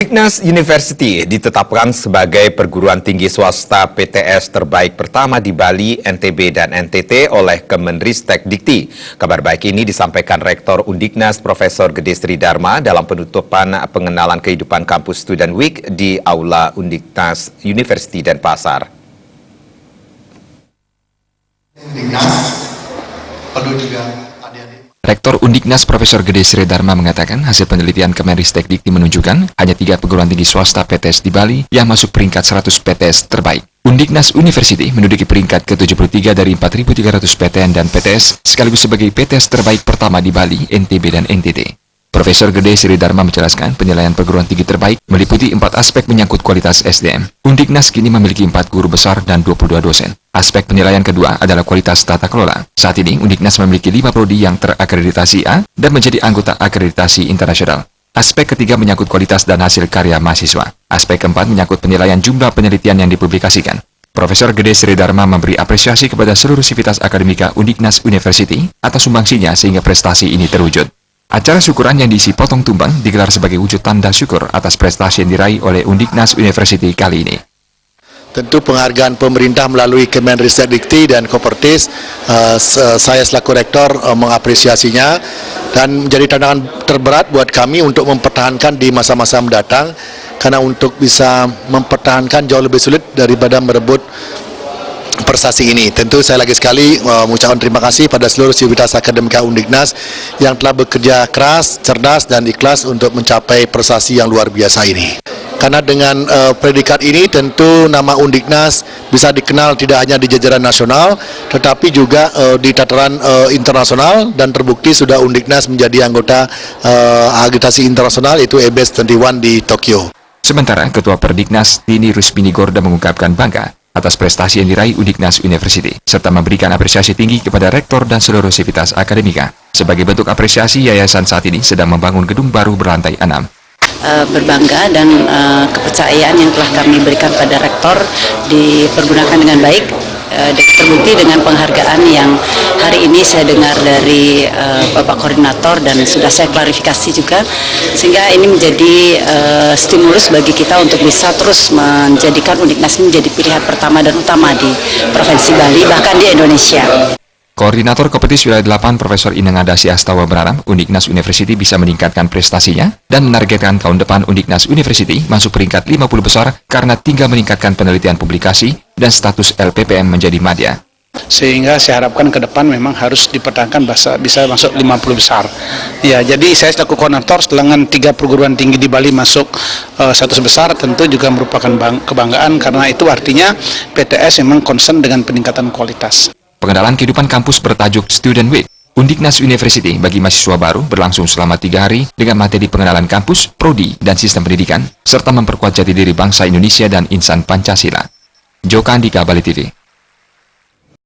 Undiknas University ditetapkan sebagai perguruan tinggi swasta PTS terbaik pertama di Bali, NTB, dan NTT oleh Kemenristek Dikti. Kabar baik ini disampaikan Rektor Undiknas Profesor Gede Sri Dharma dalam penutupan pengenalan kehidupan kampus Student Week di Aula Undiknas University Denpasar. Undiknas perlu juga Rektor Undiknas Profesor Gede Sri Dharma mengatakan hasil penelitian Kemenristek Dikti menunjukkan hanya 3 perguruan tinggi swasta PTS di Bali yang masuk peringkat 100 PTS terbaik. Undiknas University menduduki peringkat ke-73 dari 4.300 PTN dan PTS sekaligus sebagai PTS terbaik pertama di Bali, NTB, dan NTT. Profesor Gede Sri Dharma menjelaskan penilaian perguruan tinggi terbaik meliputi 4 aspek menyangkut kualitas SDM. Undiknas kini memiliki 4 guru besar dan 22 dosen. Aspek penilaian kedua adalah kualitas tata kelola. Saat ini, Undiknas memiliki 5 prodi yang terakreditasi A dan menjadi anggota akreditasi internasional. Aspek ketiga menyangkut kualitas dan hasil karya mahasiswa. Aspek keempat menyangkut penilaian jumlah penelitian yang dipublikasikan. Profesor Gede Sri Dharma memberi apresiasi kepada seluruh sivitas akademika Undiknas University atas sumbangsinya sehingga prestasi ini terwujud. Acara syukuran yang diisi potong tumbang digelar sebagai wujud tanda syukur atas prestasi yang diraih oleh Undiknas University kali ini. tentu penghargaan pemerintah melalui Kemenristek Dikti dan Kopertis, saya selaku rektor mengapresiasinya dan menjadi tantangan terberat buat kami untuk mempertahankan di masa-masa mendatang, karena untuk bisa mempertahankan jauh lebih sulit daripada merebut prestasi ini. Tentu saya lagi sekali mengucapkan terima kasih pada seluruh sivitas akademika Undiknas yang telah bekerja keras, cerdas, dan ikhlas untuk mencapai prestasi yang luar biasa ini. Karena dengan predikat ini tentu nama Undiknas bisa dikenal tidak hanya di jajaran nasional, tetapi juga di tataran internasional, dan terbukti sudah Undiknas menjadi anggota akreditasi internasional yaitu EBS 21 di Tokyo. Sementara Ketua Perdiknas Tini Rusmini Gorda mengungkapkan bangga atas prestasi yang diraih Undiknas University, serta memberikan apresiasi tinggi kepada rektor dan seluruh sivitas akademika. Sebagai bentuk apresiasi, yayasan saat ini sedang membangun gedung baru berlantai 6. Berbangga dan kepercayaan yang telah kami berikan pada rektor dipergunakan dengan baik, terbukti dengan penghargaan yang hari ini saya dengar dari Bapak Koordinator dan sudah saya klarifikasi juga, sehingga ini menjadi stimulus bagi kita untuk bisa terus menjadikan Undiknas ini menjadi pilihan pertama dan utama di Provinsi Bali, bahkan di Indonesia. Koordinator Kopertis Wilayah 8 Profesor Ineng Adasi Astawa berharap Undiknas University bisa meningkatkan prestasinya dan menargetkan tahun depan Undiknas University masuk peringkat 50 besar karena tinggal meningkatkan penelitian publikasi dan status LPPM menjadi madya. Sehingga saya harapkan ke depan memang harus dipertahankan bisa masuk 50 besar. Ya, jadi saya selaku koordinator setelah 3 perguruan tinggi di Bali masuk 100 besar tentu juga merupakan kebanggaan, karena itu artinya PTS memang concern dengan peningkatan kualitas. Pengenalan kehidupan kampus bertajuk Student Week Undiknas University bagi mahasiswa baru berlangsung selama 3 hari dengan materi pengenalan kampus, prodi, dan sistem pendidikan, serta memperkuat jati diri bangsa Indonesia dan insan Pancasila. Joka Andika, Bali TV.